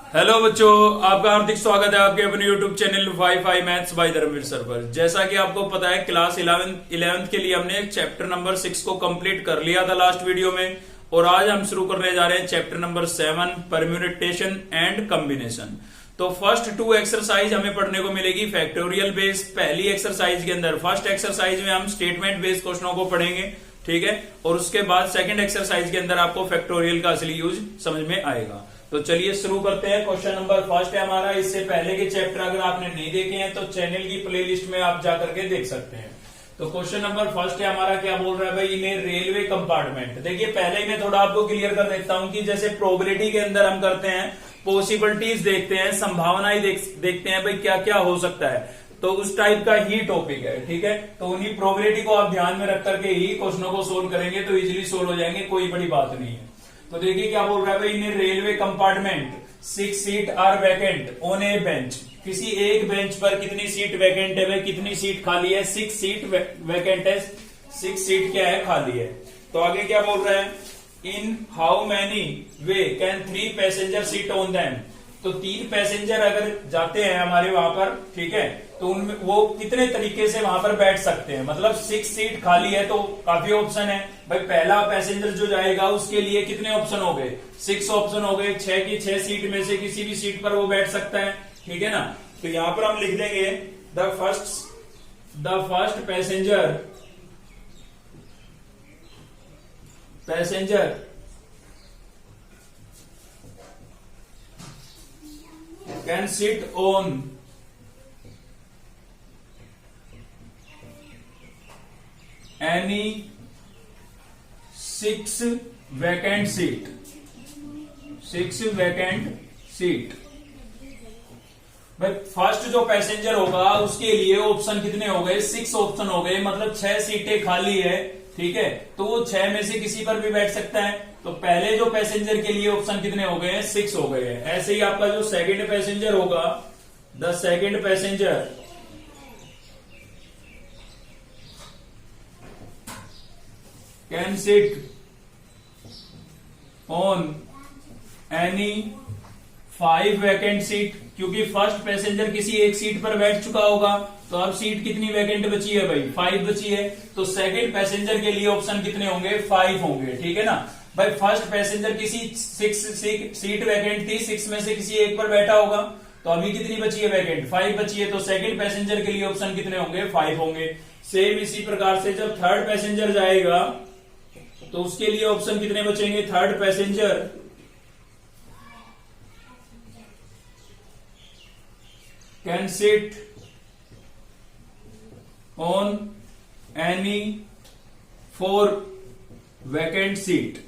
Hello बच्चों, आपका हार्दिक स्वागत है आपके अपने YouTube channel wifi maths by Dharmveer sir पर। जैसा कि आपको पता है क्लास 11th के लिए हमने चैप्टर नंबर 6 को कंप्लीट कर लिया था लास्ट वीडियो में, और आज हम शुरू करने जा रहे हैं chapter number 7 permutation and combination. तो फर्स्ट 2 एक्सरसाइज हमें पढ़ने को मिलेगी फैक्टोरियल बेस। पहली एक्सरसाइज के अंदर फर्स्ट एक्सरसाइज में हम स्टेटमेंट बेस्ड क्वेश्चनों को पढ़ेंगे, ठीक है, और उसके बाद सेकंड एक्सरसाइज के अंदर आपको फैक्टोरियल का असली यूज समझ में आएगा। तो चलिए शुरू करते हैं। क्वेश्चन नंबर फर्स्ट है हमारा। इससे पहले के चैप्टर अगर आपने नहीं देखे हैं तो चैनल की प्लेलिस्ट में आप जाकर के देख सकते हैं। तो क्वेश्चन नंबर फर्स्ट है हमारा, क्या बोल रहा है भाई, इन रेलवे कंपार्टमेंट। देखिए पहले ही मैं थोड़ा आपको क्लियर कर देता हूं कि जैसे प्रोबेबिलिटी के अंदर हम करते हैं, पॉसिबिलिटीज देखते हैं, संभावनाएं देखते हैं भाई क्या क्या हो सकता है, तो उस टाइप का ही टॉपिक है, ठीक है। तो उन्हीं प्रोबेबिलिटी को आप ध्यान में रख करके ही क्वेश्चनों को सोल्व करेंगे तो इजिली सोल्व हो जाएंगे, कोई बड़ी बात नहीं है। तो देखिए क्या बोल रहा है भाई, in railway compartment 6 seat are vacant on a bench. किसी एक बेंच पर कितनी सीट वैकेंट है भाई, कितनी सीट खाली है, 6 सीट वैकेंट है, 6 सीट क्या है, खाली है। तो आगे क्या बोल रहा है, इन how many way can 3 passenger seat on them. तो 3 पैसेंजर अगर जाते हैं हमारे वहां पर, ठीक है, तो उनमें वो कितने तरीके से वहां पर बैठ सकते हैं। मतलब 6 सीट खाली है तो काफी ऑप्शन है भाई। पहला पैसेंजर जो जाएगा उसके लिए कितने ऑप्शन हो गए, 6 ऑप्शन हो गए। 6 की 6 सीट में से किसी भी सीट पर वो बैठ सकता है, ठीक है ना। तो यहां पर हम लिख देंगे the first passenger can sit on any 6 vacant seat। 6 vacant seat भाई। फर्स्ट जो पैसेंजर होगा उसके लिए ऑप्शन कितने हो गए, 6 ऑप्शन हो गए, मतलब 6 सीटें खाली है, ठीक है। तो वो 6 में से किसी पर भी बैठ सकता है। तो पहले जो पैसेंजर के लिए ऑप्शन कितने हो गए हैं, 6 हो गए हैं। ऐसे ही आपका जो सेकंड पैसेंजर होगा, the second passenger can sit on any 5 vacant seat. क्योंकि फर्स्ट पैसेंजर किसी एक सीट पर बैठ चुका होगा, तो अब सीट कितनी वैकेंट बची है भाई, 5 बची है। तो सेकंड पैसेंजर के लिए ऑप्शन कितने होंगे, 5 होंगे, ठीक है ना भाई। फर्स्ट पैसेंजर किसी 6 सीट वैकेंट थी, 6 में से किसी एक पर बैठा होगा, तो अभी कितनी बची है वैकेंट, 5 बची है। तो सेकंड पैसेंजर के लिए ऑप्शन कितने होंगे, 5 होंगे। सेम इसी प्रकार से जब थर्ड पैसेंजर जाएगा तो उसके लिए ऑप्शन कितने बचेंगे, third passenger can sit on any 4 vacant seat.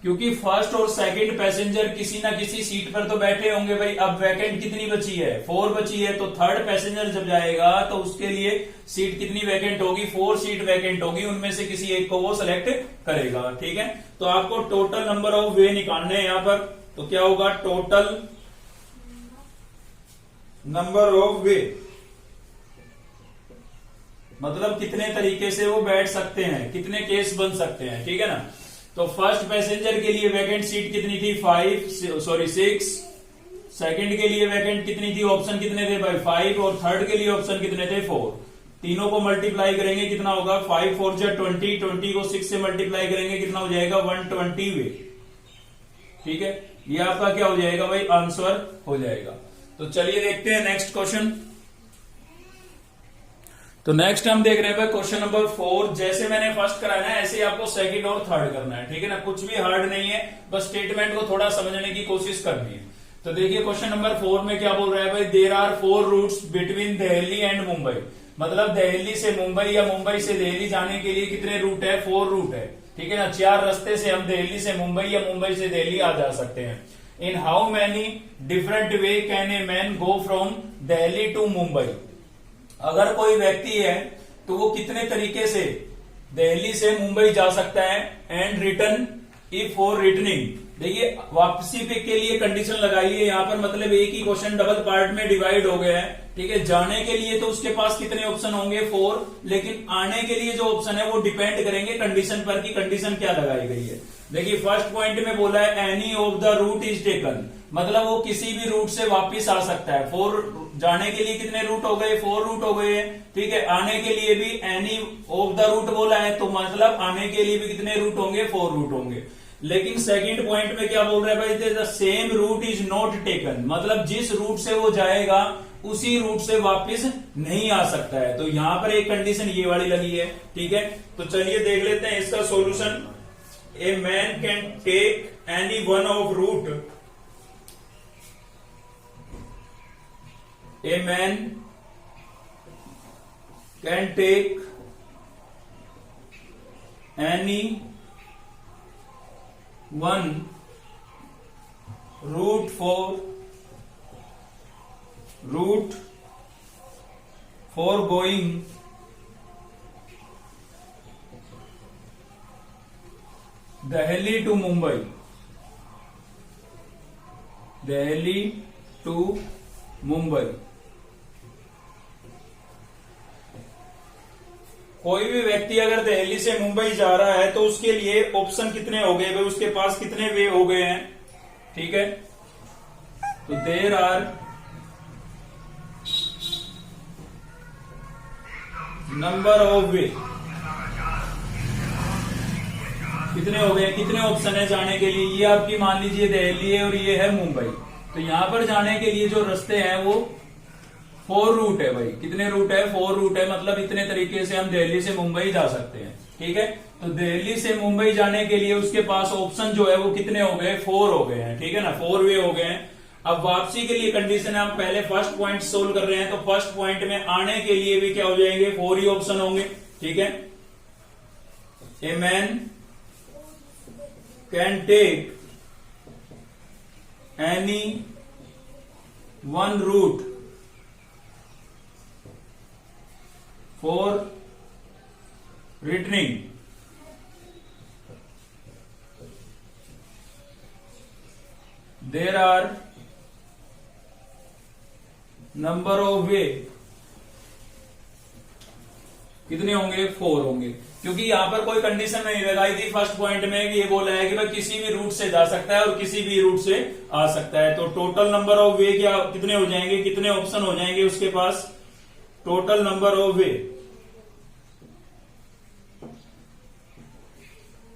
क्योंकि फर्स्ट और सेकंड पैसेंजर किसी ना किसी सीट पर तो बैठे होंगे भाई। अब वैकेंट कितनी बची है, 4 बची है। तो थर्ड पैसेंजर जब जाएगा तो उसके लिए सीट कितनी वैकेंट होगी, 4 सीट वैकेंट होगी। उनमें से किसी एक को वो सिलेक्ट करेगा, ठीक है। तो आपको टोटल नंबर ऑफ वे निकालने हैं यहां पर। तो क्या होगा, टोटल नंबर ऑफ वे, मतलब कितने तरीके से वो बैठ सकते हैं, कितने केस बन सकते हैं, ठीक है ना। तो फर्स्ट पैसेंजर के लिए वैकेंट सीट कितनी थी, 6। सेकंड के लिए वैकेंट कितनी थी, ऑप्शन कितने थे भाई, 5। और थर्ड के लिए ऑप्शन कितने थे, 4। तीनों को मल्टीप्लाई करेंगे कितना होगा, 5 4 जा 20, 20 को 6 से मल्टीप्लाई करेंगे कितना हो जाएगा, 120 वे, ठीक है। ये आपका क्या हो जाएगा भाई, आंसर हो जाएगा। तो चलिए देखते हैं नेक्स्ट क्वेश्चन। तो नेक्स्ट हम देख रहे हैं भाई क्वेश्चन नंबर 4। जैसे मैंने फर्स्ट कराया ना, ऐसे ही आपको सेकंड और थर्ड करना है, ठीक है ना। कुछ भी हार्ड नहीं है, बस स्टेटमेंट को थोड़ा समझने की कोशिश करनी है। तो देखिए क्वेश्चन नंबर 4 में क्या बोल रहा है भाई, there are 4 routes between Delhi and Mumbai. मतलब दिल्ली से मुंबई या मुंबई से दिल्ली जाने के लिए कितने रूट है, 4 रूट है, ठीक है ना। 4 रास्ते से हम दिल्ली से मुंबई या मुंबई से दिल्ली आ जा सकते हैं। In how many different way can a man go from Delhi to Mumbai. अगर कोई व्यक्ति है तो वो कितने तरीके से दिल्ली से मुंबई जा सकता है। And return if for returning, देखिए वापसी पे के लिए कंडीशन लगाइए यहां पर, मतलब एक ही क्वेश्चन डबल पार्ट में डिवाइड हो गया है, ठीक है। जाने के लिए तो उसके पास कितने ऑप्शन होंगे 4, लेकिन आने के लिए जो ऑप्शन है वो डिपेंड करेंगे कंडीशन पर कि कंडीशन क्या लगाई गई है। देखिए फर्स्ट पॉइंट में बोला है any of the route is taken, मतलब वो किसी भी रूट से वापस आ सकता है। 4 जाने के लिए कितने रूट हो गए, 4 रूट हो गए, ठीक है। आने के लिए भी एनी ऑफ द रूट बोला है, तो मतलब आने के लिए भी कितने रूट होंगे, 4 रूट होंगे। लेकिन सेकंड पॉइंट में क्या बोल रहा है भाई, the same route is not taken, मतलब जिस रूट से वो जाएगा उसी रूट से वापस नहीं आ सकता है। तो यहां पर एक कंडीशन ये वाली लगी है, ठीक है। तो चलिए देख लेते हैं इसका solution. A man can take any one of route, a man can take any one route for going Delhi to Mumbai, Delhi to Mumbai। कोई भी व्यक्ति अगर दिल्ली से मुंबई जा रहा है तो उसके लिए ऑप्शन कितने हो गए भाई, उसके पास कितने वे हो गए हैं, ठीक है। तो there are number of way, कितने हो गए, कितने ऑप्शन है जाने के लिए। ये आपकी मान लीजिए दिल्ली है और ये है मुंबई, तो यहां पर जाने के लिए जो रास्ते हैं वो 4 रूट है भाई। कितने रूट है, 4 रूट है, मतलब इतने तरीके से हम दिल्ली से मुंबई जा सकते हैं, ठीक है। तो दिल्ली से मुंबई जाने के लिए उसके पास ऑप्शन जो है वो कितने हो गए, 4 हो गए हैं, ठीक है ना, 4 वे हो गए हैं। अब वापसी के लिए कंडीशन है, हम पहले फर्स्ट पॉइंट सोल्व कर रहे हैं, तो फर्स्ट पॉइंट में आने के लिए भी क्या हो जाएंगे, 4 ही ऑप्शन होंगे, ठीक है। A man can take any one route for returning, there are number of way, कितने होंगे, 4 होंगे, क्योंकि यहां पर कोई कंडीशन नहीं लगाई थी फर्स्ट पॉइंट में। ये बोला है कि भाई किसी भी रूट से जा सकता है और किसी भी रूट से आ सकता है। तो टोटल नंबर ऑफ वे क्या कितने हो जाएंगे, कितने ऑप्शन हो जाएंगे उसके पास, टोटल नंबर ऑफ वे।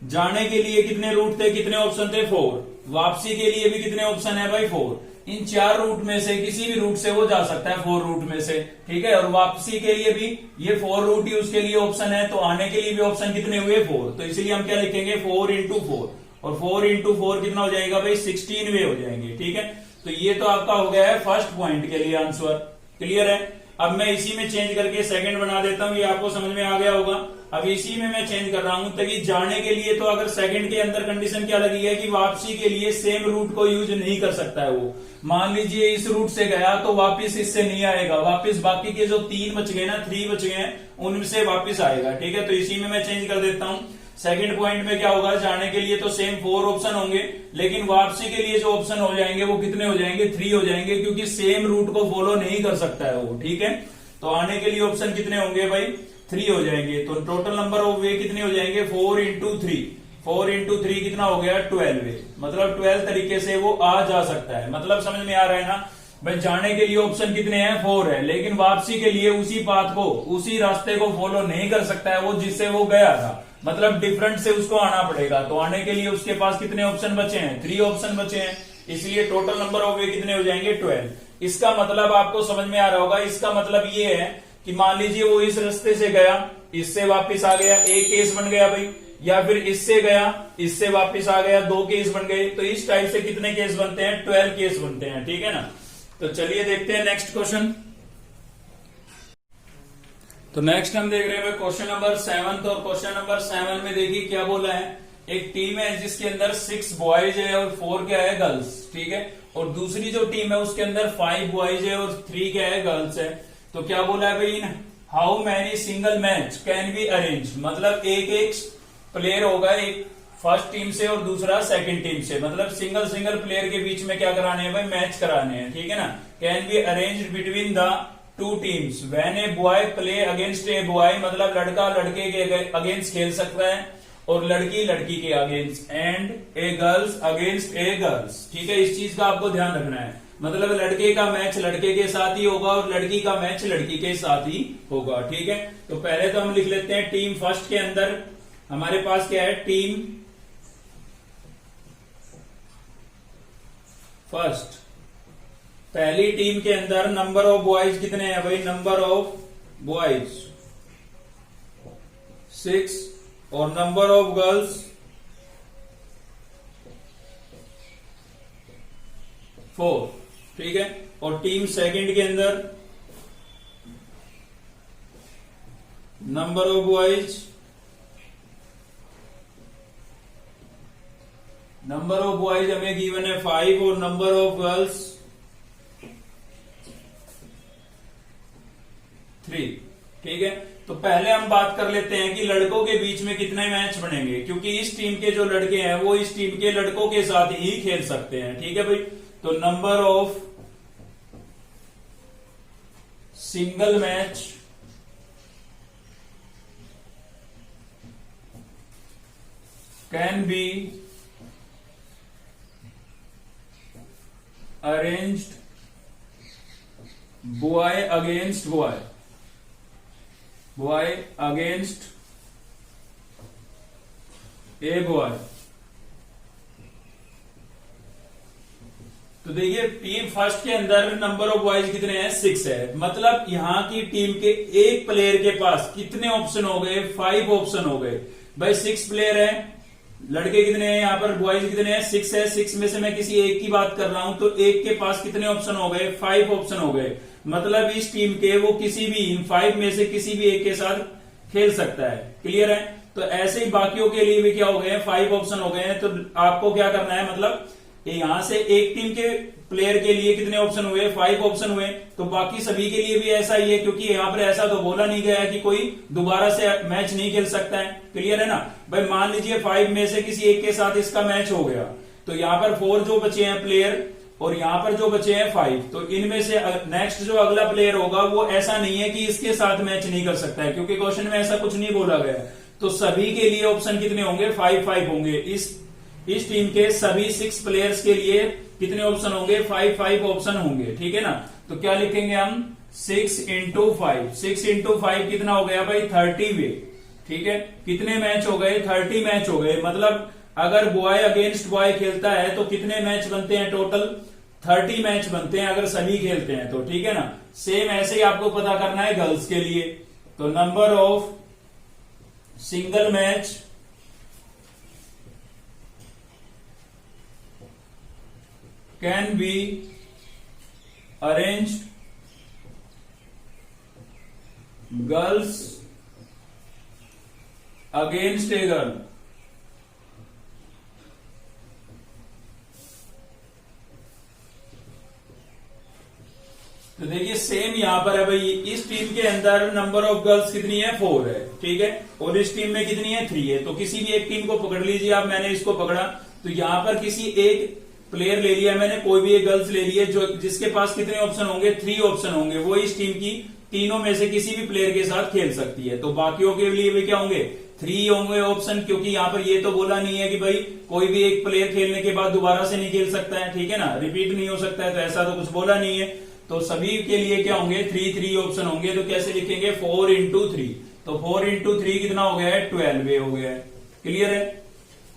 जाने के लिए कितने रूट थे, कितने ऑप्शन थे, 4। वापसी के लिए भी कितने ऑप्शन है भाई, 4। इन 4 रूट में से किसी भी रूट से वो जा सकता है, 4 रूट में से, ठीक है। और वापसी के लिए भी ये 4 रूट ही उसके लिए ऑप्शन है, तो आने के लिए भी ऑप्शन कितने हुए, 4। तो इसलिए हम क्या लिखेंगे, 4 इंटू 4, और 4 इंटू 4 कितना हो जाएगा भाई, 16 वे हो जाएंगे, ठीक है। तो ये तो आपका हो गया है फर्स्ट पॉइंट के लिए आंसर, क्लियर है। अब मैं इसी में चेंज करके सेकंड बना देता हूं, ये आपको समझ में आ गया होगा। अब इसी में मैं चेंज कर रहा हूं, ताकि जाने के लिए तो अगर सेकंड के अंदर कंडीशन क्या लगी है कि वापसी के लिए सेम रूट को यूज नहीं कर सकता है वो। मान लीजिए इस रूट से गया तो वापस इससे नहीं आएगा, वापस बाकी के जो 3 बच गए ना, 3 बच गए हैं, उनसे वापस आएगा, ठीक है। तो इसी में मैं चेंज कर देता हूं। सेकंड पॉइंट में क्या होगा, जाने के लिए तो सेम 4 ऑप्शन होंगे, लेकिन वापसी के लिए जो ऑप्शन हो जाएंगे वो कितने हो जाएंगे, 3 हो जाएंगे, क्योंकि सेम रूट को फॉलो नहीं कर सकता है वो, ठीक है। तो आने के लिए ऑप्शन कितने होंगे भाई, 3 हो जाएंगे। तो टोटल नंबर ऑफ वे कितने हो जाएंगे, 4 इंटू 3, 4 इंटू 3 कितना हो गया, 12 वे, मतलब 12 तरीके से वो आ जा सकता है। मतलब समझ में आ रहा है ना भाई, जाने के लिए ऑप्शन कितने हैं, 4 है, लेकिन वापसी के लिए उसी पाथ को, उसी रास्ते को फॉलो नहीं कर सकता है वो जिससे वो गया था, मतलब डिफरेंट से उसको आना पड़ेगा। तो आने के लिए उसके पास कितने ऑप्शन बचे हैं, 3 ऑप्शन बचे हैं, इसलिए टोटल नंबर ऑफ वे कितने हो जाएंगे, 12। इसका मतलब आपको समझ में आ रहा होगा, इसका मतलब ये है कि मान लीजिए वो इस रास्ते से गया, इससे वापस आ गया, एक केस बन गया भाई, या फिर इससे गया, इससे वापस आ गया, 2 केस बन गए। तो इस टाइप से कितने केस बनते हैं, 12 केस बनते हैं, ठीक है ना। तो चलिए देखते हैं नेक्स्ट क्वेश्चन। तो नेक्स्ट हम देख रहे हैं क्वेश्चन नंबर 7। और क्वेश्चन नंबर 7 में देखिए क्या बोला है, एक टीम है जिसके अंदर 6 बॉयज है और 4 क्या है, गर्ल्स, ठीक है। और दूसरी जो टीम है उसके अंदर 5 बॉयज है और 3 क्या है, गर्ल्स है। तो क्या बोला है भाई, how many single match can be arrange, मतलब एक प्लेयर होगा, एक फर्स्ट टीम से और दूसरा सेकंड टीम से, मतलब सिंगल प्लेयर के बीच में क्या कराने हैं भाई, मैच कराने हैं, ठीक है ना। Can be arrange between the 2 teams when a boy play against a boy, मतलब लड़का लड़के के अगेंस्ट खेल सकता है, और लड़की लड़की के against, and A girls against A girls. ठीक है, इस चीज का आपको ध्यान रखना है। मतलब लड़के का मैच लड़के के साथ ही होगा और लड़की का मैच लड़की के साथ ही होगा। ठीक है, तो पहले तो हम लिख लेते हैं टीम फर्स्ट के अंदर हमारे पास क्या है, टीम फर्स्ट। पहली टीम के अंदर नंबर ऑफ बॉयज कितने हैं भाई, नंबर ऑफ बॉयज 6 और नंबर ऑफ गर्ल्स 4। ठीक है, और टीम सेकंड के अंदर नंबर ऑफ बॉयज हमें गिवन है 5 और नंबर ऑफ गर्ल्स 3। ठीक है, तो पहले हम बात कर लेते हैं कि लड़कों के बीच में कितने मैच बनेंगे, क्योंकि इस टीम के जो लड़के हैं वो इस टीम के लड़कों के साथ ही खेल सकते हैं। ठीक है भाई, तो number of single match can be arranged boy against boy, boy against a boy. तो देखिए टीम फर्स्ट के अंदर नंबर ऑफ बॉयज कितने हैं, 6 है। मतलब यहां की टीम के एक प्लेयर के पास कितने ऑप्शन हो गए, 5 ऑप्शन हो गए भाई। 6 प्लेयर है, लड़के कितने हैं यहाँ पर, बॉयज कितने हैं, 6 है। 6 में से मैं किसी एक की बात कर रहा हूं, तो एक के पास कितने ऑप्शन हो गए, 5 ऑप्शन हो गए। मतलब इस टीम के वो किसी भी इन 5 में से किसी भी एक के साथ खेल सकता है। क्लियर है, तो ऐसे ही बाकियों के लिए भी क्या हो गए हैं, 5 ऑप्शन हो गए हैं। तो आपको क्या करना है, मतलब यहां से एक टीम के प्लेयर के लिए कितने ऑप्शन हुए, 5 ऑप्शन हुए, तो बाकी सभी के लिए भी ऐसा ही है, क्योंकि यहाँ पर ऐसा तो बोला नहीं गया है कि कोई दोबारा से मैच नहीं खेल सकता है। क्लियर है ना भाई, मान लीजिए 5 में से किसी एक के साथ इसका मैच हो गया, तो यहाँ पर 4 जो बचे हैं प्लेयर और यहाँ पर जो बचे हैं 5, तो इनमें से नेक्स्ट जो अगला प्लेयर होगा वो ऐसा नहीं है कि इसके साथ मैच नहीं कर सकता है, क्योंकि क्वेश्चन में ऐसा कुछ नहीं बोला गया है। तो सभी के लिए ऑप्शन कितने होंगे, 5 होंगे। इस टीम के सभी 6 प्लेयर्स के लिए कितने ऑप्शन होंगे, 5 ऑप्शन होंगे। ठीक है ना, तो क्या लिखेंगे हम, 6 इंटू 5। 6 इंटू 5 कितना हो गया भाई, 30 वे। ठीक है, कितने मैच हो गए, 30 मैच हो गए। मतलब अगर बॉय अगेंस्ट बॉय खेलता है तो कितने मैच बनते हैं, टोटल 30 मैच बनते हैं अगर सभी खेलते हैं तो। ठीक है ना, सेम ऐसे ही आपको पता करना है गर्ल्स के लिए। तो number of single match can be arranged girls against a girl। तो देखिए सेम यहां पर है भाई, इस टीम के अंदर नंबर ऑफ गर्ल्स कितनी है, 4 है। ठीक है, और इस टीम में कितनी है, 3 है। तो किसी भी एक टीम को पकड़ लीजिए आप, मैंने इसको पकड़ा, तो यहां पर किसी एक प्लेयर ले लिया मैंने, कोई भी एक गर्ल्स ले लिए, जो जिसके पास कितने ऑप्शन होंगे, 3 ऑप्शन होंगे। वो इस टीम की तीनों में से किसी भी प्लेयर के साथ खेल सकती है। तो बाकियों के लिए भी क्या होंगे, 3 होंगे ऑप्शन, क्योंकि यहाँ पर ये तो बोला नहीं है कि भाई कोई भी एक प्लेयर खेलने के बाद दोबारा से नहीं खेल सकता है। ठीक है ना, रिपीट नहीं हो सकता है, तो ऐसा तो कुछ बोला नहीं है। तो सभी के लिए क्या होंगे, 3 ऑप्शन होंगे। तो कैसे लिखेंगे, 4 इंटू 3। तो 4 इंटू 3 कितना हो गया है, 12 हो गया है। क्लियर है,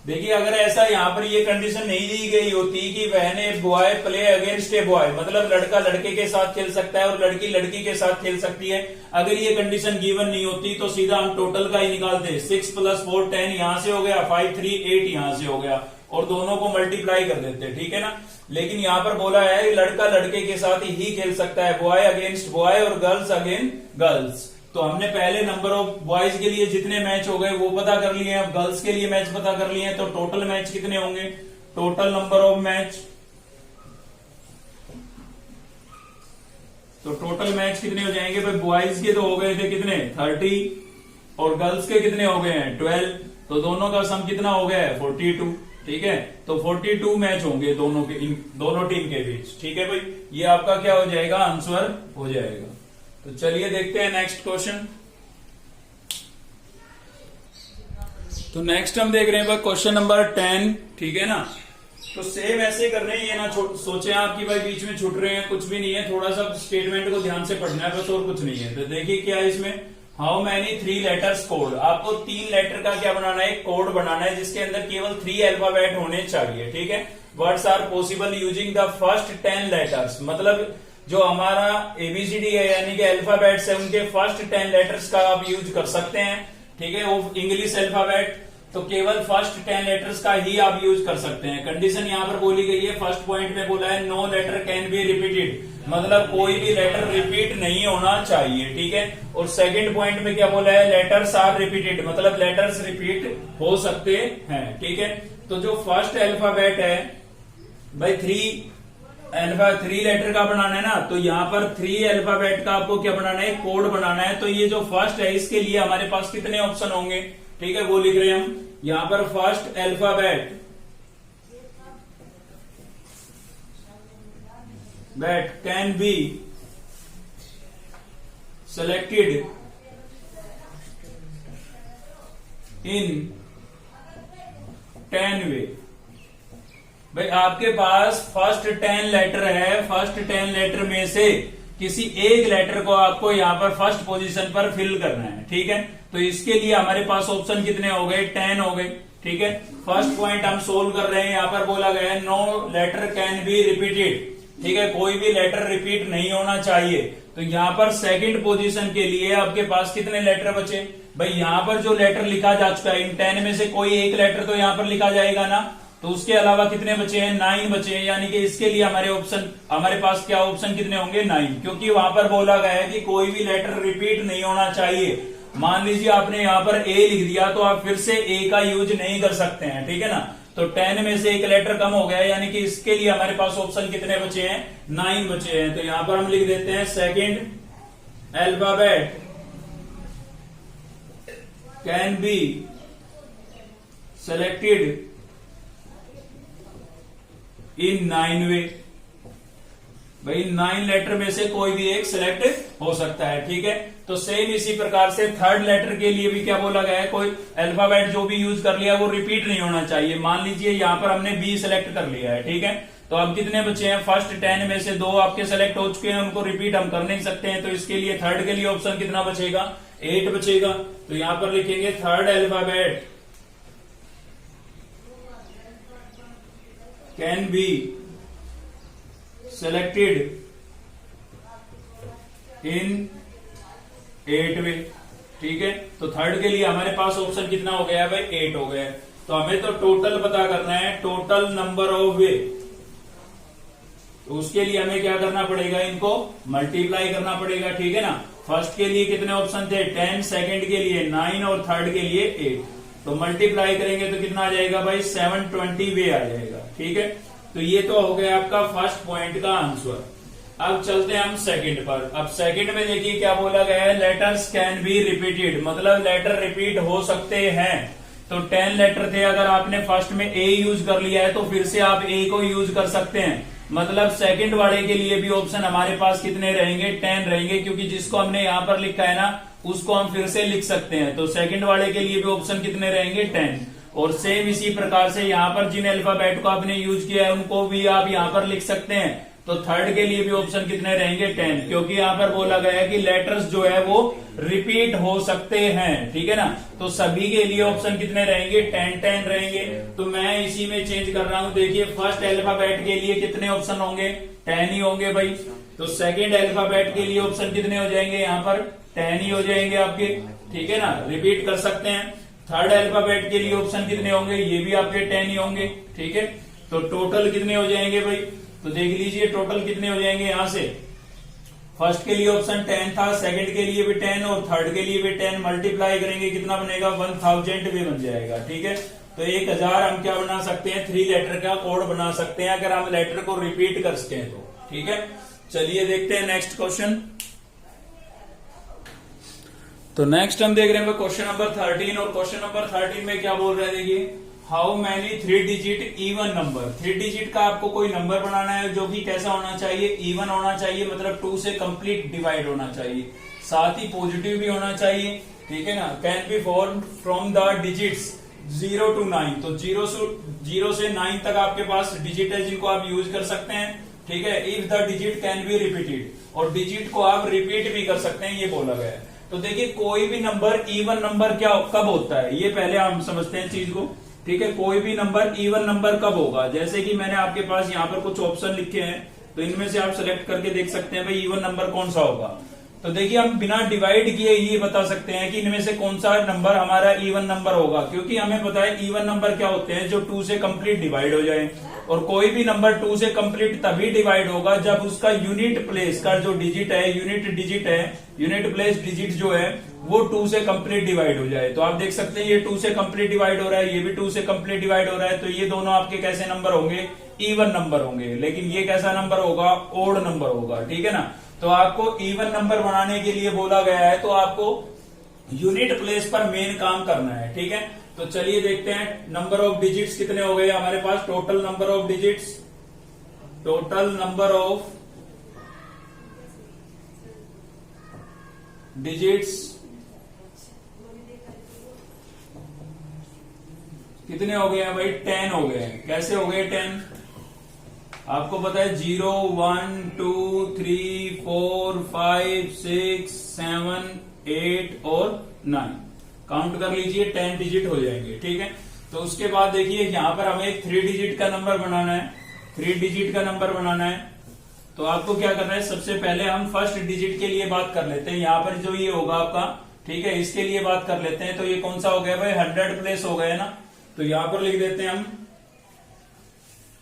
देखिए अगर ऐसा यहाँ पर ये कंडीशन नहीं दी गई होती कि वहन a boy play against a boy, मतलब लड़का लड़के के साथ खेल सकता है और लड़की लड़की के साथ खेल सकती है, अगर ये कंडीशन गिवन नहीं होती तो सीधा हम टोटल का ही निकालते। 6 + 4 10 यहां से हो गया, 5 3 8 यहां से हो गया, और दोनों को मल्टीप्लाई कर देते। ठीक है ना, लेकिन यहाँ पर बोला है लड़का लड़के के साथ ही खेल सकता है, बॉय अगेंस्ट बॉय और गर्ल्स अगेंस्ट गर्ल्स। तो हमने पहले नंबर ऑफ बॉयज के लिए जितने मैच हो गए वो पता कर लिए, अब गर्ल्स के लिए मैच पता कर लिए। तो टोटल मैच कितने होंगे, टोटल नंबर ऑफ मैच, तो टोटल मैच कितने हो जाएंगे भाई, बॉयज के तो हो गए थे कितने, 30, और गर्ल्स के कितने हो गए हैं, 12। तो दोनों का सम कितना हो गया है, 42। ठीक है, तो 42 मैच होंगे दोनों टीम के बीच। ठीक है भाई, ये आपका क्या हो जाएगा, आंसर हो जाएगा। तो चलिए देखते हैं नेक्स्ट क्वेश्चन। तो नेक्स्ट हम देख रहे हैं भाई क्वेश्चन नंबर 10, ठीक है ना। तो सेम ऐसे कर रहे हैं, ये ना सोचे आप कि भाई बीच में छूट रहे हैं, कुछ भी नहीं है, थोड़ा सा स्टेटमेंट को ध्यान से पढ़ना है बस, और कुछ नहीं है। तो देखिए क्या है इसमें, हाउ मैनी 3 लेटर्स कोड, आपको 3 लेटर का क्या बनाना है, कोड बनाना है जिसके अंदर केवल 3 अल्फाबेट होने चाहिए, ठीक है। Words are possible using the first 10 letters, मतलब जो हमारा एबीसीडी है यानी कि अल्फाबेट्स है उनके फर्स्ट 10 लेटर्स का आप यूज कर सकते हैं, ठीक है। वो इंग्लिश अल्फाबेट तो केवल फर्स्ट 10 लेटर्स का ही आप यूज कर सकते हैं। कंडीशन यहाँ पर बोली गई है, फर्स्ट पॉइंट में बोला है no letter can be repeated, मतलब कोई भी लेटर रिपीट नहीं होना चाहिए, ठीक है। और सेकंड पॉइंट में क्या बोला है, लेटर्स आर रिपीटेड, मतलब लेटर्स रिपीट हो सकते हैं, ठीक है। तो जो फर्स्ट अल्फाबेट है भाई 3 लेटर का बनाना है ना, तो यहाँ पर 3 अल्फाबेट का आपको क्या बनाना है, कोड बनाना है। तो ये जो फर्स्ट है इसके लिए हमारे पास कितने ऑप्शन होंगे, ठीक है, वो लिख रहे हैं हम यहाँ पर। First alphabet can be selected in 10 वे। भाई आपके पास फर्स्ट 10 लेटर है, फर्स्ट 10 लेटर में से किसी एक लेटर को आपको यहाँ पर फर्स्ट पोजीशन पर फिल करना है, ठीक है। तो इसके लिए हमारे पास ऑप्शन कितने हो गए, 10 हो गए, ठीक है। फर्स्ट पॉइंट हम सोल्व कर रहे हैं, यहाँ पर बोला गया है no letter can be repeated, ठीक है, कोई भी लेटर रिपीट नहीं होना चाहिए। तो यहाँ पर सेकंड पोजीशन के लिए आपके पास कितने लेटर बचे, भाई यहाँ पर जो लेटर लिखा जा चुका है इन 10 में से कोई एक लेटर तो यहाँ पर लिखा जाएगा ना, तो उसके अलावा कितने बचे हैं, 9 बचे हैं, यानी कि इसके लिए हमारे पास क्या ऑप्शन कितने होंगे, 9, क्योंकि वहां पर बोला गया है कि कोई भी लेटर रिपीट नहीं होना चाहिए। मान लीजिए आपने यहाँ पर ए लिख दिया तो आप फिर से ए का यूज नहीं कर सकते हैं, ठीक है ना। तो 10 में से एक लेटर कम हो गया, यानी कि इसके लिए हमारे पास ऑप्शन कितने बचे हैं, 9 बचे हैं। तो यहां पर हम लिख देते हैं second alphabet can be selected in 9 वे। भाई 9 लेटर में से कोई भी एक सिलेक्ट हो सकता है, ठीक है। तो सेम इसी प्रकार से थर्ड लेटर के लिए भी क्या बोला गया है, कोई अल्फाबेट जो भी यूज कर लिया वो रिपीट नहीं होना चाहिए। मान लीजिए यहाँ पर हमने बी सिलेक्ट कर लिया है, ठीक है। तो अब कितने बचे हैं, फर्स्ट 10 में से 2 आपके सेलेक्ट हो चुके हैं, उनको रिपीट हम कर नहीं सकते हैं। तो इसके लिए थर्ड के लिए ऑप्शन कितना बचेगा, 8 बचेगा। तो यहां पर लिखेंगे third alphabet can be selected in 8 वे, ठीक है। तो थर्ड के लिए हमारे पास ऑप्शन कितना हो गया है भाई, 8 हो गया है। तो हमें तो टोटल पता करना है, टोटल नंबर ऑफ वे। तो उसके लिए हमें क्या करना पड़ेगा, इनको मल्टीप्लाई करना पड़ेगा, ठीक है ना। फर्स्ट के लिए कितने ऑप्शन थे, 10, सेकंड के लिए 9 और थर्ड के लिए 8। तो मल्टीप्लाई करेंगे तो कितना आ जाएगा भाई, 720 वे आ जाएगा, ठीक है। तो ये तो हो गया आपका फर्स्ट पॉइंट का आंसर। अब चलते हैं हम सेकंड पर। अब सेकंड में देखिए क्या बोला गया है, लेटर्स कैन बी रिपीटेड, मतलब लेटर रिपीट हो सकते हैं। तो 10 लेटर थे, अगर आपने फर्स्ट में ए यूज कर लिया है तो फिर से आप ए को यूज कर सकते हैं। मतलब सेकंड वाले के लिए भी ऑप्शन हमारे पास कितने रहेंगे, 10 रहेंगे, क्योंकि जिसको हमने यहाँ पर लिखा है ना उसको हम फिर से लिख सकते हैं। तो सेकंड वाले के लिए भी ऑप्शन कितने रहेंगे, 10। और सेम इसी प्रकार से यहाँ पर जिन अल्फाबेट को आपने यूज किया है उनको भी आप यहाँ पर लिख सकते हैं। तो थर्ड के लिए भी ऑप्शन कितने रहेंगे, 10, क्योंकि यहाँ पर बोला गया है कि लेटर्स जो है वो रिपीट हो सकते हैं, ठीक है ना। तो सभी के लिए ऑप्शन कितने रहेंगे, 10 रहेंगे। तो मैं इसी में चेंज कर रहा हूं, देखिए फर्स्ट अल्फाबेट के लिए कितने ऑप्शन होंगे, 10 ही होंगे भाई। तो सेकेंड अल्फाबेट के लिए ऑप्शन कितने हो जाएंगे, यहाँ पर 10 ही हो जाएंगे आपके, ठीक है ना, रिपीट कर सकते हैं। थर्ड अल्फाबेट के लिए ऑप्शन कितने होंगे, ये भी आपके 10 ही होंगे, ठीक है। तो टोटल कितने हो जाएंगे भाई, तो देख लीजिए टोटल कितने हो जाएंगे। यहां से फर्स्ट के लिए ऑप्शन 10 था, सेकंड के लिए भी 10 और थर्ड के लिए भी 10, मल्टीप्लाई करेंगे कितना बनेगा, 1000 भी बन जाएगा, ठीक है। तो 1000 हम क्या बना सकते हैं, 3 लेटर का कोड बना सकते हैं अगर हम लेटर को रिपीट कर सकें तो, ठीक है। चलिए देखते हैं नेक्स्ट क्वेश्चन। तो नेक्स्ट हम देख रहे हैं क्वेश्चन नंबर 13, और क्वेश्चन नंबर 13 में क्या बोल रहे हैं, देखिए how many 3 digit even number. 3 digit का आपको कोई नंबर बनाना है जो कि कैसा होना चाहिए, इवन होना चाहिए, मतलब 2 से कंप्लीट डिवाइड होना चाहिए, साथ ही पॉजिटिव भी होना चाहिए, ठीक है ना। Can be form from the digits 0 to 9, तो जीरो से 9 तक आपके पास डिजिट है जिनको आप यूज कर सकते हैं। ठीक है, if the digit can be repeated, और डिजिट को आप रिपीट भी कर सकते हैं, ये बोला गया है। तो देखिए कोई भी नंबर इवन नंबर क्या कब होता है, ये पहले हम समझते हैं चीज को। ठीक है, कोई भी नंबर इवन नंबर कब होगा, जैसे कि मैंने आपके पास यहाँ पर कुछ ऑप्शन लिखे हैं, तो इनमें से आप सेलेक्ट करके देख सकते हैं भाई इवन नंबर कौन सा होगा। तो देखिए हम बिना डिवाइड किए ये बता सकते हैं कि इनमें से कौन सा नंबर हमारा इवन नंबर होगा, क्योंकि हमें पता है इवन नंबर क्या होते हैं, जो 2 से कंप्लीट डिवाइड हो जाए। और कोई भी नंबर 2 से कंप्लीट तभी डिवाइड होगा जब उसका यूनिट प्लेस का जो डिजिट है, यूनिट प्लेस डिजिट जो है वो 2 से कंप्लीट डिवाइड हो जाए। तो आप देख सकते हैं ये 2 से कंप्लीट डिवाइड हो रहा है, ये भी 2 से कंप्लीट डिवाइड हो रहा है, तो ये दोनों आपके कैसे नंबर होंगे, इवन नंबर होंगे। लेकिन ये कैसा नंबर होगा, ओड नंबर होगा। ठीक है ना, तो आपको इवन नंबर बनाने के लिए बोला गया है, तो आपको यूनिट प्लेस पर मेन काम करना है। ठीक है, तो चलिए देखते हैं नंबर ऑफ डिजिट्स कितने हो गए हमारे पास। टोटल नंबर ऑफ डिजिट्स कितने हो गए हैं भाई, 10 हो गए हैं। कैसे हो गए 10, आपको पता है 0 1 2 3 4 5 6 7 8 और 9, काउंट कर लीजिए 10 डिजिट हो जाएंगे। ठीक है, तो उसके बाद देखिए यहाँ पर हमें एक 3 डिजिट का नंबर बनाना है, 3 डिजिट का नंबर बनाना है। तो आपको क्या करना है, सबसे पहले हम फर्स्ट डिजिट के लिए बात कर लेते हैं। यहाँ पर जो ये होगा आपका, ठीक है, इसके लिए बात कर लेते हैं। तो ये कौन सा हो गया भाई, 100 प्लेस हो गया ना, तो यहां पर लिख देते हैं हम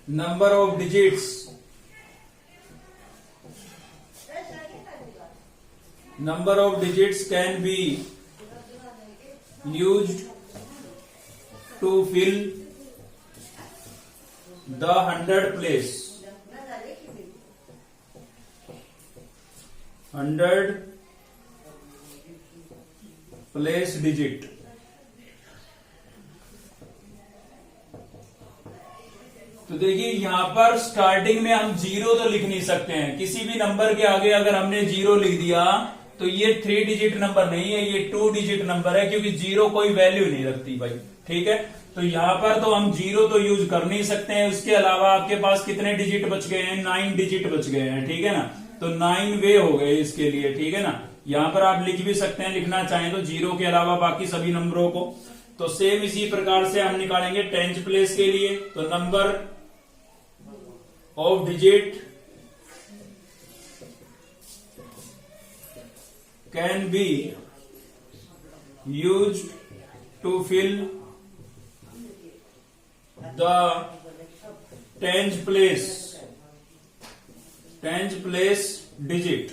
number of digits can be used to fill the 100 place digit. तो देखिए यहां पर स्टार्टिंग में हम 0 तो लिख नहीं सकते हैं, किसी भी नंबर के आगे अगर हमने 0 लिख दिया तो ये 3 डिजिट नंबर नहीं है, ये 2 डिजिट नंबर है, क्योंकि 0 कोई वैल्यू नहीं रखती भाई। ठीक है, तो यहां पर तो हम 0 तो यूज कर नहीं सकते हैं। उसके अलावा आपके पास कितने डिजिट बच गए हैं, 9 डिजिट बच गए हैं। ठीक है ना, तो 9 वे हो गए इसके लिए। ठीक है ना, यहां पर आप लिख भी सकते हैं, लिखना चाहें तो 0 के अलावा बाकी सभी नंबरों को। तो सेम इसी प्रकार से हम निकालेंगे 10th प्लेस के लिए। तो number of digit can be used to fill the 10th place digit.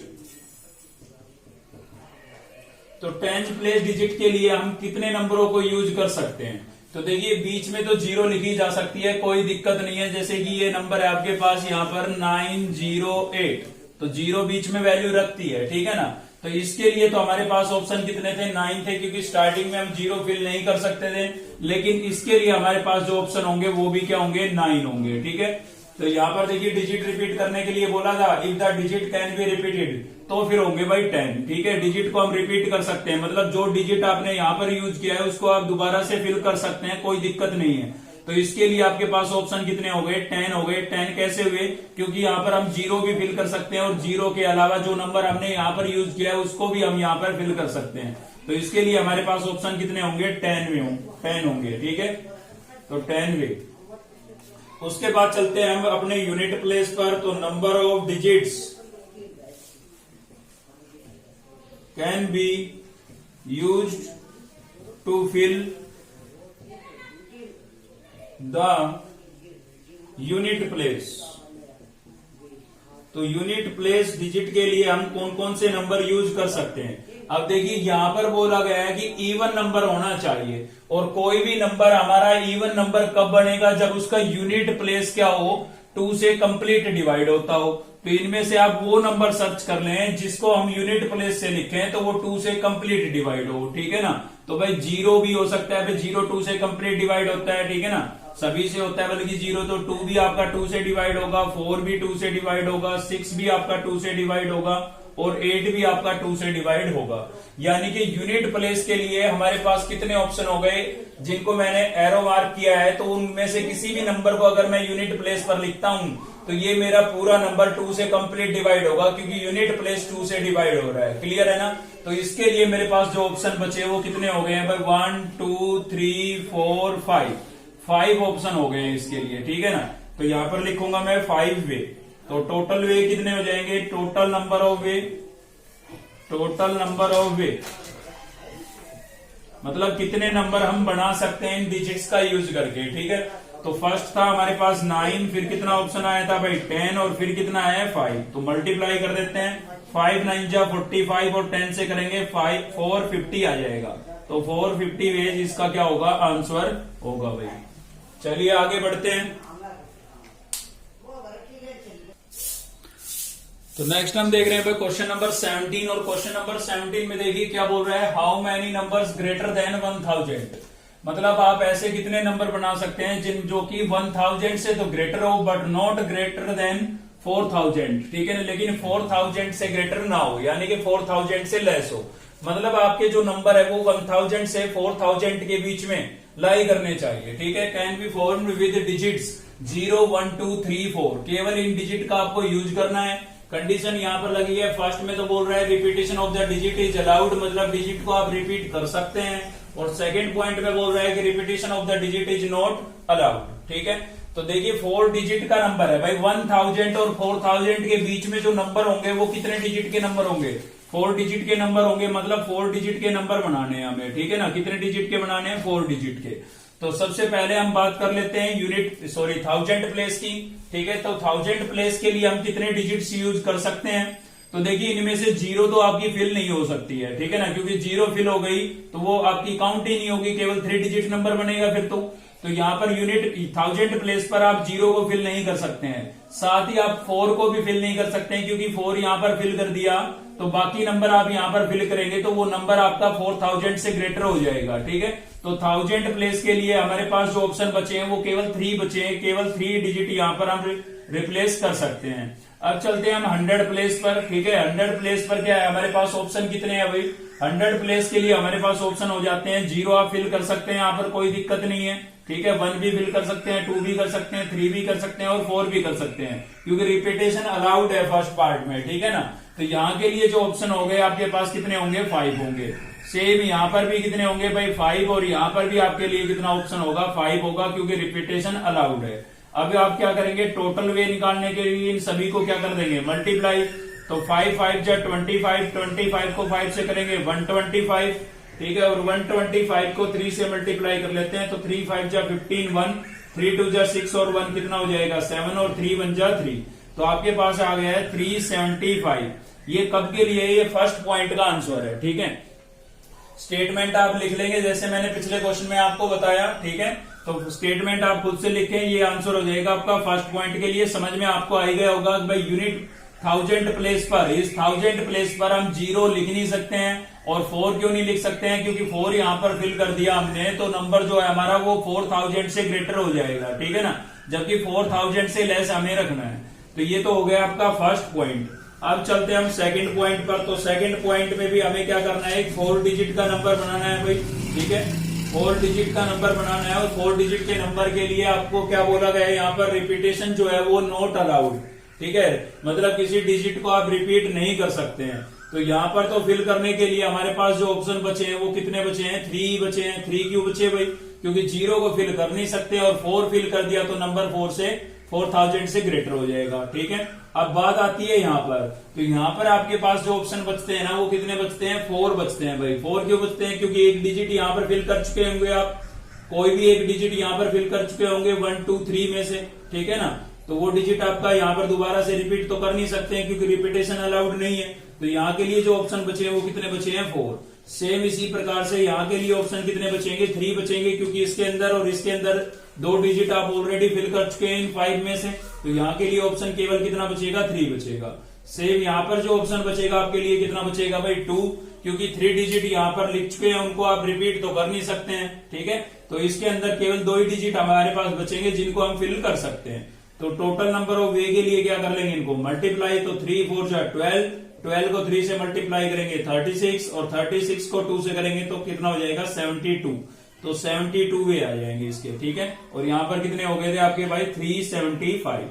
तो 10th प्लेस डिजिट के लिए हम कितने नंबरों को यूज कर सकते हैं, तो देखिए बीच में तो 0 लिखी जा सकती है, कोई दिक्कत नहीं है। जैसे कि ये नंबर है आपके पास यहाँ पर 908, तो 0 बीच में वैल्यू रखती है। ठीक है ना, तो इसके लिए तो हमारे पास ऑप्शन कितने थे, 9 थे, क्योंकि स्टार्टिंग में हम 0 फिल नहीं कर सकते थे। लेकिन इसके लिए हमारे पास जो ऑप्शन होंगे वो भी क्या होंगे, 9 होंगे। ठीक है, तो यहाँ पर देखिए डिजिट रिपीट करने के लिए बोला था, if the digit can be repeated, तो फिर होंगे भाई 10। ठीक है, डिजिट को हम रिपीट कर सकते हैं, मतलब जो डिजिट आपने यहाँ पर यूज किया है उसको आप दोबारा से फिल कर सकते हैं, कोई दिक्कत नहीं है। तो इसके लिए आपके पास ऑप्शन कितने हो गए, 10 हो गए। 10 कैसे हुए, क्योंकि यहाँ पर हम 0 भी फिल कर सकते हैं, और 0 के अलावा जो नंबर हमने यहाँ पर यूज किया है उसको भी हम यहाँ पर फिल कर सकते हैं। तो इसके लिए हमारे पास ऑप्शन कितने होंगे, 10 होंगे। ठीक है, तो 10 वे। उसके बाद चलते हैं हम अपने यूनिट प्लेस पर। तो number of digits can be used to fill the unit place. तो यूनिट प्लेस डिजिट के लिए हम कौन कौन से नंबर यूज कर सकते हैं। अब देखिए यहां पर बोला गया है कि इवन नंबर होना चाहिए, और कोई भी नंबर हमारा इवन नंबर कब बनेगा, जब उसका यूनिट प्लेस क्या हो, 2 से कंप्लीट डिवाइड होता हो। तो इनमें से आप वो नंबर सर्च कर लें जिसको हम यूनिट प्लेस से लिखें तो वो 2 से कंप्लीट डिवाइड हो। ठीक है ना, तो भाई 0 भी हो सकता है, भाई 0 2 से कंप्लीट डिवाइड होता है। ठीक है ना, सभी से होता है, बल्कि 0 तो 2 भी आपका 2 से डिवाइड होगा, 4 भी 2 से डिवाइड होगा, 6 भी आपका 2 से डिवाइड होगा, और 8 भी आपका 2 से डिवाइड होगा। यानी कि यूनिट प्लेस के लिए हमारे पास कितने ऑप्शन हो गए जिनको मैंने एरो मार्क किया है, तो उनमें से किसी भी नंबर को अगर मैं यूनिट प्लेस पर लिखता हूं तो ये मेरा पूरा नंबर 2 से कंप्लीट डिवाइड होगा, क्योंकि यूनिट प्लेस 2 से डिवाइड हो रहा है। क्लियर है ना? तो इसके लिए मेरे पास जो ऑप्शन बचे वो कितने हो गए हैं भाई? 1 2 3 4 5 ऑप्शन हो गए हैं इसके लिए। ठीक है ना? तो यहां पर लिखूंगा मैं 5 वे। तो टोटल वे कितने हो जाएंगे? टोटल नंबर ऑफ वे मतलब कितने नंबर हम बना सकते हैं इन डिजिट्स का यूज करके। ठीक है? तो फर्स्ट था हमारे पास 9, फिर कितना ऑप्शन आया था भाई? 10, और फिर कितना आया है? 5। तो मल्टीप्लाई कर देते हैं। 5 9 जा 45 और 10 से करेंगे 450 आ जाएगा। तो 450 वेज इसका क्या होगा? आंसर होगा भाई। चलिए आगे बढ़ते हैं। तो नेक्स्ट हम देख रहे हैं भाई क्वेश्चन नंबर 17, और क्वेश्चन नंबर 17 में देखिए क्या बोल रहा है? How many numbers greater than 1000। मतलब आप ऐसे कितने नंबर बना सकते हैं जिन जो कि 1000 से तो ग्रेटर हो बट नॉट ग्रेटर देन 4000। ठीक है ना? लेकिन 4000 से ग्रेटर ना हो, यानी कि 4000 से लेस हो। मतलब आपके जो नंबर है वो 1000 से 4000 के बीच में लाई करने चाहिए। ठीक है? Can be formed with digits 0 1 2 3 4। केवल इन डिजिट का आपको यूज करना है। कंडीशन यहां पर लगी है। फर्स्ट में तो बोल रहा है repetition of the digit is allowed, मतलब डिजिट को आप रिपीट कर सकते हैं। और सेकंड पॉइंट में बोल रहा है कि repetition of the digit is not allowed. ठीक है? तो देखिए 4 डिजिट का नंबर है भाई। 1000 और 4000 के बीच में जो नंबर होंगे वो कितने डिजिट के नंबर होंगे? 4 डिजिट के नंबर होंगे। मतलब 4 डिजिट के नंबर बनाने हैं हमें। ठीक है ना? कितने डिजिट के बनाने हैं? 4 डिजिट के। तो सबसे पहले हम बात कर लेते हैं 1000 प्लेस की। ठीक है? तो 1000 प्लेस के लिए हम कितने डिजिट्स यूज कर सकते हैं? तो देखिए इनमें से 0 तो आपकी फिल नहीं हो सकती है। ठीक है ना? क्योंकि 0 फिल हो गई तो वो आपकी काउंट ही नहीं होगी, केवल 3 डिजिट नंबर बनेगा फिर तो यहाँ पर यूनिट 1000 प्लेस पर आप 0 को फिल नहीं कर सकते हैं। साथ ही आप 4 को भी फिल नहीं कर सकते हैं, क्योंकि 4 यहाँ पर फिल कर दिया तो बाकी नंबर आप यहाँ पर फिल करेंगे तो वो नंबर आपका 4000 से ग्रेटर हो जाएगा। ठीक है? तो 1000 प्लेस के लिए हमारे पास जो ऑप्शन बचे हैं वो केवल 3 बचे हैं। केवल 3 डिजिट यहाँ पर हम रिप्लेस कर सकते हैं। अब चलते हैं हम 100 प्लेस पर। ठीक है? 100 प्लेस पर क्या है हमारे पास? ऑप्शन कितने हैं भाई? 100 प्लेस के लिए हमारे पास ऑप्शन हो जाते हैं 0 आप फिल कर सकते हैं, यहाँ पर कोई दिक्कत नहीं है। ठीक है? 1 भी फिल कर सकते हैं, 2 भी कर सकते हैं, 3 भी कर सकते हैं और 4 भी कर सकते हैं, क्योंकि रिपीटेशन अलाउड है फर्स्ट पार्ट में। ठीक है ना? तो यहाँ के लिए जो ऑप्शन हो गए आपके पास कितने होंगे? 5 होंगे। सेम यहाँ पर भी कितने होंगे भाई? 5। और यहाँ पर भी आपके लिए कितना ऑप्शन होगा? 5 होगा, क्योंकि रिपीटेशन अलाउड है। अब आप क्या करेंगे? टोटल वे निकालने के लिए इन सभी को क्या कर देंगे? मल्टीप्लाई। तो 5 5 जा 25, 25 को 5 से करेंगे 125। ठीक है? और 125 को 3 से मल्टीप्लाई कर लेते हैं तो 3 5 जा 15, 1 3 2 जा 6 और 1 कितना हो जाएगा? 7 और 3 1 जा 3। तो आपके पास आ गया है 375। ये कब के लिए? ये फर्स्ट पॉइंट का आंसर है। ठीक है? स्टेटमेंट आप लिख लेंगे जैसे मैंने पिछले क्वेश्चन में आपको बताया। ठीक है? तो स्टेटमेंट आप खुद से लिखें, ये आंसर हो जाएगा आपका फर्स्ट पॉइंट के लिए। समझ में आपको आ गया होगा भाई यूनिट 1000 प्लेस पर, इस 1000 प्लेस पर हम 0 लिख नहीं सकते हैं। और 4 क्यों नहीं लिख सकते हैं? क्योंकि 4 यहाँ पर फिल कर दिया हमने, तो नंबर जो है हमारा वो 4000 से ग्रेटर हो जाएगा। ठीक है ना? जबकि 4000 से लेस हमें रखना है। तो ये तो हो गया आपका फर्स्ट पॉइंट। अब चलते हैं हम सेकंड पॉइंट पर। तो सेकंड पॉइंट में भी हमें क्या करना है? 4 डिजिट का नंबर बनाना है भाई। ठीक है? 4 डिजिट का नंबर बनाना है। और 4 डिजिट के नंबर के लिए आपको क्या बोला गया है? यहाँ पर रिपीटेशन जो है वो नॉट अलाउड। ठीक है? मतलब किसी डिजिट को आप रिपीट नहीं कर सकते हैं। तो यहाँ पर तो फिल करने के लिए हमारे पास जो ऑप्शन बचे हैं वो कितने बचे हैं? 3 बचे हैं। 3 क्यों बचे भाई? क्योंकि 0 को फिल कर नहीं सकते और 4 फिल कर दिया तो नंबर 4000 से ग्रेटर हो जाएगा। ठीक है? अब बात आती है यहाँ पर। तो यहाँ पर आपके पास जो ऑप्शन बचते हैं ना वो कितने बचते हैं? 4 बचते हैं भाई। 4 क्यों बचते हैं? क्योंकि एक डिजिट यहाँ पर फिल कर चुके होंगे आप, कोई भी एक डिजिट यहाँ पर फिल कर चुके होंगे 1 2 3 में से। ठीक है ना? तो वो डिजिट आपका यहाँ पर दोबारा से रिपीट तो कर नहीं सकते हैं, क्योंकि रिपीटेशन अलाउड नहीं है। तो यहाँ के लिए जो ऑप्शन बचे हैं वो कितने बचे हैं? 4। सेम इसी प्रकार से यहाँ के लिए ऑप्शन कितने बचेंगे? 3 बचेंगे, क्योंकि इसके अंदर और इसके अंदर 2 डिजिट आप ऑलरेडी फिल कर चुके हैं इन 5 में से। तो यहाँ के लिए ऑप्शन केवल कितना बचेगा? 3 बचेगा। सेम यहाँ पर जो ऑप्शन बचेगा आपके लिए कितना बचेगा भाई? 2, क्योंकि 3 डिजिट यहाँ पर लिख चुके हैं, उनको आप रिपीट तो कर नहीं सकते हैं। ठीक है? तो इसके अंदर केवल 2 ही डिजिट हमारे पास बचेंगे जिनको हम फिल कर सकते हैं। तो टोटल नंबर ऑफ वे के लिए क्या कर लेंगे, इनको मल्टीप्लाई, तो 3 4 जा 12, 12 को 3 से मल्टीप्लाई करेंगे 36, और 36 को 2 से करेंगे तो कितना हो जाएगा 72, तो 72 वे आ जाएंगे इसके, ठीक है। और यहां पर कितने हो गए थे आपके भाई 375।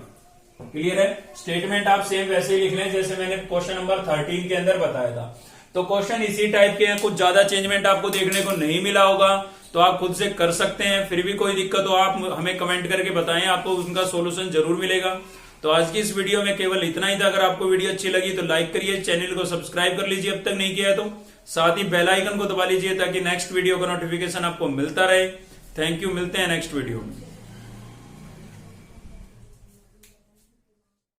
क्लियर है। स्टेटमेंट आप सेम वैसे ही लिख लें जैसे मैंने क्वेश्चन नंबर 13 के अंदर बताया था। तो क्वेश्चन इसी टाइप के हैं, कुछ ज्यादा चेंजमेंट आपको देखने को नहीं मिला होगा, तो आप खुद से कर सकते हैं। फिर भी कोई दिक्कत हो आप हमें कमेंट करके बताएं, आपको उनका सोल्यूशन जरूर मिलेगा। तो आज की इस वीडियो में केवल इतना ही था। अगर आपको वीडियो अच्छी लगी तो लाइक करिए, चैनल को सब्सक्राइब कर लीजिए अब तक नहीं किया है तो, साथ ही बेल आइकन को दबा लीजिए ताकि नेक्स्ट वीडियो का नोटिफिकेशन आपको मिलता रहे। थैंक यू, मिलते हैं नेक्स्ट वीडियो में।